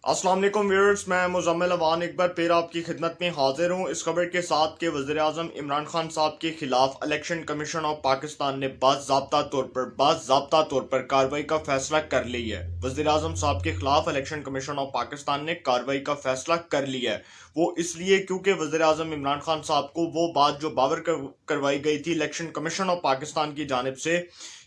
अस्सलाम वालेकुम व्यूअर्स, मैं मुज़म्मिल अवान एक बार फिर आपकी खिदमत में हाजिर हूँ इस खबर के साथ कि वज़ीर आज़म इमरान खान साहब के खिलाफ इलेक्शन कमीशन ऑफ पाकिस्तान ने बाज़ाब्ता तौर पर कार्रवाई का फैसला कर लिया है। वज़ीर आज़म साहब के खिलाफ इलेक्शन कमीशन ऑफ पाकिस्तान ने कार्रवाई का फैसला कर लिया है। वो इसलिए क्योंकि वज़ीर आज़म इमरान खान साहब को वो बात जो बावर करवाई गई थी इलेक्शन कमीशन ऑफ पाकिस्तान की जानिब से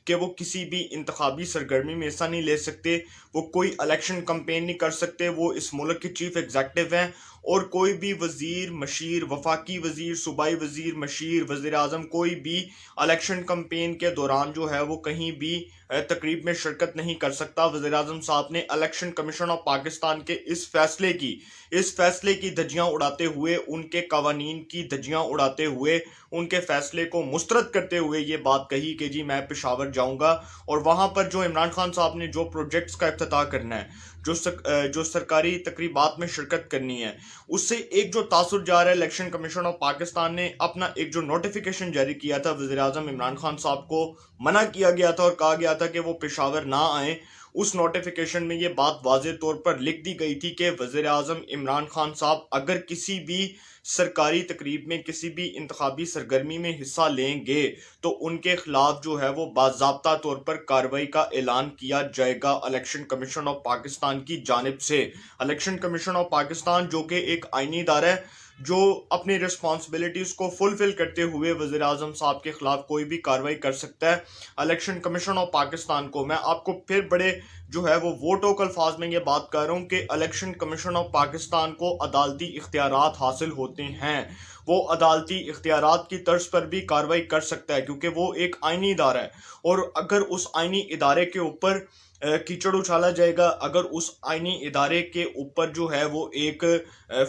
कि वो किसी भी इंतखाबी सरगर्मी में हिस्सा नहीं ले सकते, वो कोई इलेक्शन कंपेन नहीं कर सकते, वो इस मुल्क के चीफ एग्जेक्टिव हैं और कोई भी वजीर मशीर, वफाकी वजीर, सूबाई वजीर मशीर, वजीर आज़म कोई भी इलेक्शन कंपेन के दौरान जो है वो कहीं भी तकरीब में शिरकत नहीं कर सकता। वजीर आज़म साहब ने इलेक्शन कमीशन ऑफ पाकिस्तान के इस फैसले की धज्जियां उड़ाते हुए, उनके कवानीन की धज्जियां उड़ाते हुए, उनके फैसले को मुस्तरद करते हुए ये बात कही कि जी मैं पेशावर जाऊंगा और वहां पर जो इमरान खान साहब ने जो प्रोजेक्ट्स का इफ्तिताह करना है, जो सरकारी तकरीबात में शिरकत करनी है, उससे एक जो तासुर जा रहा है। इलेक्शन कमीशन ऑफ पाकिस्तान ने अपना एक जो नोटिफिकेशन जारी किया था, वज़ीर आज़म इमरान खान साहब को मना किया गया था और कहा गया था कि वो पेशावर ना आए। उस नोटिफिकेशन में ये बात वाज़े तौर पर लिख दी गई थी कि वज़ीर आज़म इमरान खान साहब अगर किसी भी सरकारी तकरीब में, किसी भी इंतखाबी सरगर्मी में हिस्सा लेंगे तो उनके खिलाफ जो है वो बाज़ाब्ता तौर पर कार्रवाई का ऐलान किया जाएगा इलेक्शन कमीशन ऑफ पाकिस्तान की जानिब से। इलेक्शन कमीशन ऑफ पाकिस्तान जो कि एक आईनी इदारा है, जो अपनी रिस्पॉन्सिबिलिटीज़ को फुलफिल करते हुए वज़ीर आज़म साहब के खिलाफ कोई भी कार्रवाई कर सकता है। इलेक्शन कमीशन ऑफ पाकिस्तान को मैं आपको फिर बड़े जो है वो वोटोक अल्फाज में ये बात कर रहा हूँ कि इलेक्शन कमीशन ऑफ पाकिस्तान को अदालती इख्तियारात हासिल होते हैं। वो अदालती इख्तियारात की तर्ज पर भी कार्रवाई कर सकता है क्योंकि वो एक आईनी इदारा है और अगर उस आईनी इदारे के ऊपर कीचड़ उछाला जाएगा, अगर उस आईनी इदारे के ऊपर जो है वो एक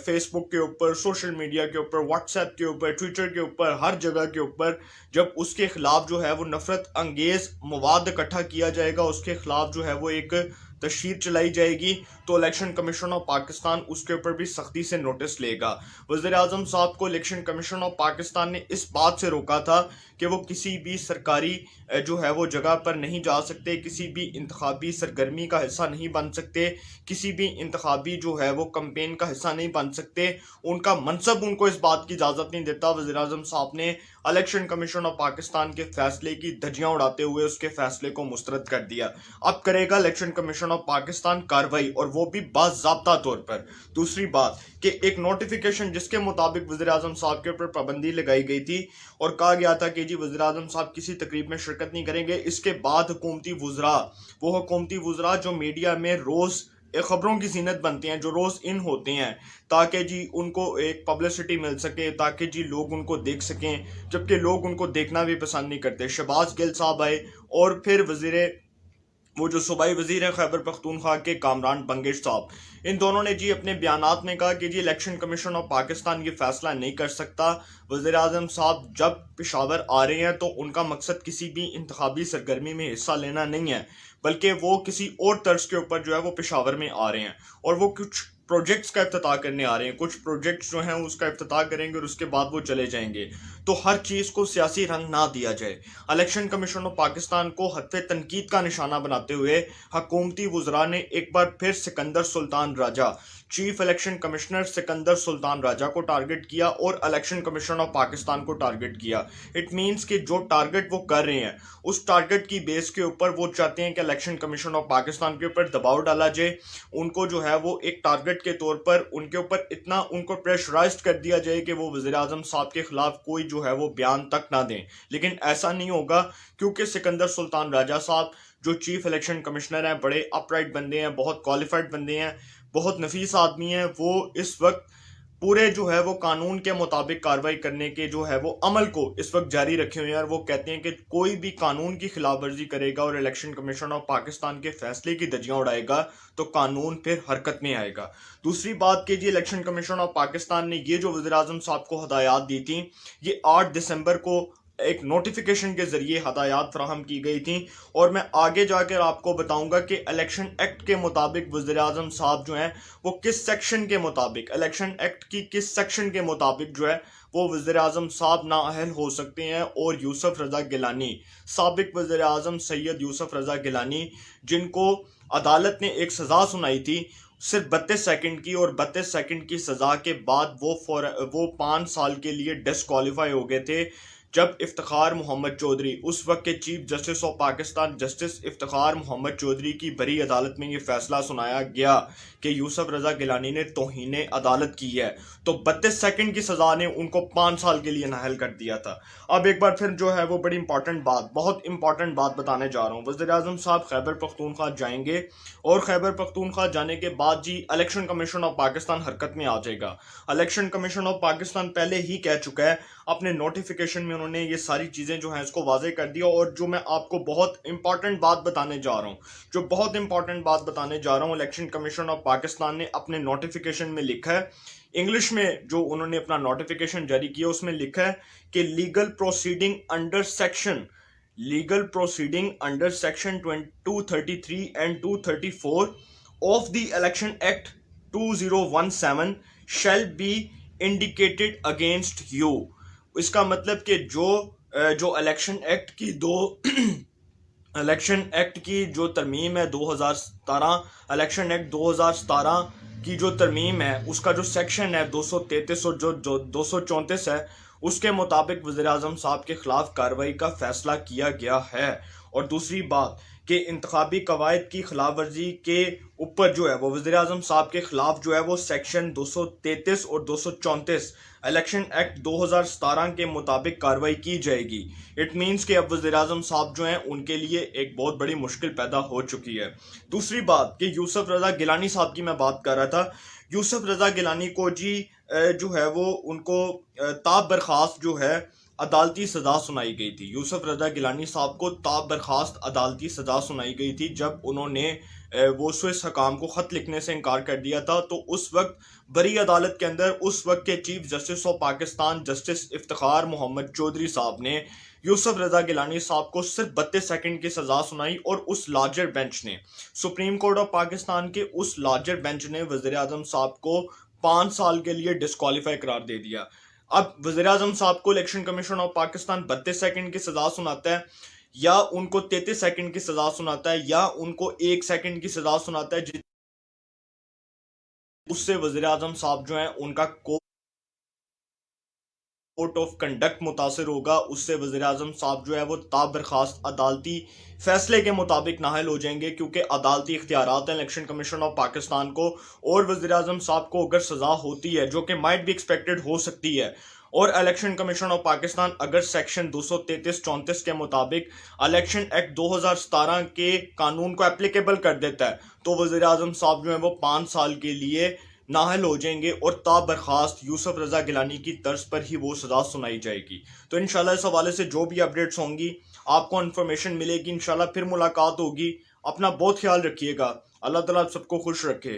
फेसबुक के ऊपर, सोशल मीडिया के ऊपर, व्हाट्सएप के ऊपर, ट्विटर के ऊपर, हर जगह के ऊपर जब उसके खिलाफ जो है वो नफरत अंगेज मवाद इकट्ठा किया जाएगा, उसके खिलाफ जो है वो एक तशहीर चलाई जाएगी, तो इलेक्शन कमीशन ऑफ पाकिस्तान उसके ऊपर भी सख्ती से नोटिस लेगा। वज़ीर आज़म साहब को इलेक्शन कमीशन ऑफ पाकिस्तान ने इस बात से रोका था कि वो किसी भी सरकारी जो है वो जगह पर नहीं जा सकते, किसी भी इंतखाबी सरगर्मी का हिस्सा नहीं बन सकते, किसी भी इंतखाबी जो है वो कंपेन का हिस्सा नहीं बन सकते। उनका मनसब उनको इस बात की इजाज़त नहीं देता। वज़ीर आज़म साहब ने इलेक्शन कमीशन ऑफ पाकिस्तान के फैसले की धज्जियां उड़ाते हुए उसके फैसले को मुस्तरद कर दिया। अब करेगा इलेक्शन कमीशन ऑफ पाकिस्तान कार्रवाई और वो भी बाज़ाब्ता तौर पर। दूसरी बात कि एक नोटिफिकेशन जिसके मुताबिक वज़ीर आज़म साहब के ऊपर पाबंदी लगाई गई थी और कहा गया था कि जी वज़ीर आज़म साहब किसी तकरीब में शिरकत नहीं करेंगे। इसके बाद हुकूमती वुज़रा जो मीडिया में रोज़ खबरों की ज़ीनत बनते हैं, जो रोज़ इन होते हैं ताकि जी उनको एक पब्लिसिटी मिल सके, ताकि जी लोग उनको देख सकें, जबकि लोग उनको देखना भी पसंद नहीं करते। शहबाज गिल साहब आए और फिर वो जो सूबाई वजीर हैं खैबर पख्तूनख्वा के कामरान बंगश साहब, इन दोनों ने जी अपने बयानात में कहा कि जी इलेक्शन कमीशन ऑफ पाकिस्तान ये फैसला नहीं कर सकता। वज़ीर आज़म साहब जब पेशावर आ रहे हैं तो उनका मकसद किसी भी इंतखाबी सरगर्मी में हिस्सा लेना नहीं है, बल्कि वो किसी और तर्ज के ऊपर जो है वो पेशावर में आ रहे हैं और वो कुछ प्रोजेक्ट्स का इफ्तिताह करने आ रहे हैं। कुछ प्रोजेक्ट्स जो हैं उसका इफ्तिताह करेंगे और उसके बाद वो चले जाएंगे। तो हर चीज़ को सियासी रंग ना दिया जाए। इलेक्शन कमीशन ऑफ पाकिस्तान को हत्वे तनकीद का निशाना बनाते हुए हुकूमती वुज़रा ने एक बार फिर Sikandar Sultan Raja, chief election commissioner Sikandar Sultan Raja को टारगेट किया और इलेक्शन कमीशन ऑफ पाकिस्तान को टारगेट किया। इट मीन्स कि जो टारगेट वो कर रहे हैं उस टारगेट की बेस के ऊपर वो चाहते हैं कि इलेक्शन कमीशन ऑफ पाकिस्तान के ऊपर दबाव डाला जाए, उनको जो है वो एक टारगेट के तौर पर उनके ऊपर इतना उनको प्रेशराइज्ड कर दिया जाए कि वो वज़ीर आज़म साहब के खिलाफ कोई जो है वो बयान तक ना दें। लेकिन ऐसा नहीं होगा क्योंकि सिकंदर सुल्तान राजा साहब जो चीफ इलेक्शन कमिश्नर हैं, बड़े अपराइट बंदे हैं, बहुत क्वालिफाइड बंदे हैं, बहुत नफीस आदमी हैं। वो इस वक्त पूरे जो है वो कानून के मुताबिक कार्रवाई करने के जो है वो अमल को इस वक्त जारी रखे हुए हैं और वो कहते हैं कि कोई भी कानून की खिलाफ वर्जी करेगा और इलेक्शन कमीशन ऑफ पाकिस्तान के फैसले की धज्जियां उड़ाएगा तो कानून फिर हरकत में आएगा। दूसरी बात कि जी इलेक्शन कमीशन ऑफ पाकिस्तान ने ये जो वज़ीर आज़म साहब को हदायत दी थी, ये 8 दिसंबर को एक नोटिफिकेशन के जरिए हदायत फ्राहम की गई थी और मैं आगे जाकर आपको बताऊंगा कि इलेक्शन एक्ट के मुताबिक वज़ीर आज़म साहब जो हैं वो किस सेक्शन के मुताबिक, इलेक्शन एक्ट की किस सेक्शन के मुताबिक जो है वो वज़ीर आज़म साहब नाअहल हो सकते हैं। और यूसुफ रज़ा गिलानी, साबिक वज़ीर आज़म सैयद यूसुफ रज़ा गिलानी, जिनको अदालत ने एक सज़ा सुनाई थी, صرف 32 سیکنڈ کی، اور 32 سیکنڈ کی سزا کے بعد وہ 5 سال کے لیے ڈسکوالیفائی ہو گئے تھے، جب افتخار محمد چودھری، اس وقت کے chief justice of Pakistan justice Iftikhar Muhammad Chaudhry کی بڑی عدالت میں یہ فیصلہ سنایا گیا کہ یوسف رضا گیلانی نے توہین عدالت کی ہے، تو 32 سیکنڈ کی سزا نے ان کو 5 سال کے لیے نااہل کر دیا تھا۔ اب ایک بار پھر جو ہے وہ بڑی بہت امپورٹنٹ بات بتانے جا رہا ہوں۔ وزیر اعظم صاحب خیبر پختونخوا جائیں گے، اور خیبر پختونخوا جانے کے بعد جی الیکشن کمیشن آف پاکستان حرکت میں آ جائے گا۔ الیکشن کمیشن آف پاکستان پہلے ہی کہہ چکا ہے، اپنے نوٹیفیکیشن میں انہوں نے یہ ساری چیزیں جو ہیں اس کو واضح کر دیا، اور جو میں آپ کو بہت امپورٹنٹ بات بتانے جا رہا ہوں، الیکشن کمیشن آف پاکستان نے اپنے نوٹیفیکیشن میں لکھا ہے، انگلش میں جو انہوں نے اپنا نوٹیفیکیشن جاری کیا اس میں لکھا ہے کہ legal proceeding under section 233 and 234 of the election act 2017 shall be indicated against you۔ اس کا مطلب کہ جو الیکشن ایکٹ کی جو ترمیم ہے 2017، الیکشن ایکٹ 2017 کی جو ترمیم ہے اس کا جو سیکشن ہے 233 اور جو 234 ہے، اس کے مطابق وزیر اعظم صاحب کے خلاف کارروائی کا فیصلہ کیا گیا ہے۔ اور دوسری بات کہ انتخابی قواعد کی خلاف ورزی کے اوپر جو ہے وہ وزیر اعظم صاحب کے خلاف جو ہے وہ سیکشن 233 اور 234 الیکشن ایکٹ 2017 کے مطابق کارروائی کی جائے گی۔ اٹ مینس کہ اب وزیر اعظم صاحب جو ہیں ان کے لیے ایک بہت بڑی مشکل پیدا ہو چکی ہے۔ دوسری بات کہ یوسف رضا گیلانی صاحب کی میں بات کر رہا تھا، یوسف رضا گیلانی کو جی جو ہے وہ ان کو تاب برخاست جو ہے عدالتی سزا سنائی گئی تھی۔ یوسف رضا گیلانی صاحب کو تاب برخاست عدالتی سزا سنائی گئی تھی جب انہوں نے وہ سوئس حکام کو خط لکھنے سے انکار کر دیا تھا، تو اس وقت بڑی عدالت کے اندر اس وقت کے chief justice of Pakistan justice Iftikhar Muhammad Chaudhry صاحب نے یوسف رضا گیلانی صاحب کو صرف 32 سیکنڈ کی سزا سنائی، اور اس لارجر بینچ نے، سپریم کورٹ آف پاکستان کے اس لارجر بینچ نے وزیر اعظم صاحب کو 5 سال کے لیے ڈسکوالیفائی قرار دے دیا۔ اب وزیر اعظم صاحب کو election commission of Pakistan 32 second کی سزا سناتا ہے، یا ان کو 33 سیکنڈ کی سزا سناتا ہے، یا ان کو 1 سیکنڈ کی سزا سناتا ہے، اس سے وزیر اعظم صاحب جو ہیں ان کا کوڈ آف کنڈکٹ متاثر ہوگا، اس سے وزیر اعظم صاحب جو ہے وہ تاب برخاست عدالتی فیصلے کے مطابق نااہل ہو جائیں گے، کیونکہ عدالتی اختیارات ہیں الیکشن کمیشن آف پاکستان کو، اور وزیر اعظم صاحب کو اگر سزا ہوتی ہے جو کہ مائٹ بی ایکسپیکٹڈ ہو سکتی ہے، اور الیکشن کمیشن آف پاکستان اگر سیکشن 233-34 کے مطابق الیکشن ایکٹ 2017 کے قانون کو اپلیکیبل کر دیتا ہے، تو وزیر اعظم صاحب جو ہیں وہ 5 سال کے لیے نااہل ہو جائیں گے، اور تاب برخاست یوسف رضا گیلانی کی طرز پر ہی وہ سزا سنائی جائے گی۔ تو انشاءاللہ اس حوالے سے جو بھی اپڈیٹس ہوں گی آپ کو انفارمیشن ملے گی، انشاءاللہ پھر ملاقات ہوگی۔ اپنا بہت خیال رکھیے گا، اللہ تعالیٰ سب کو خوش رکھے۔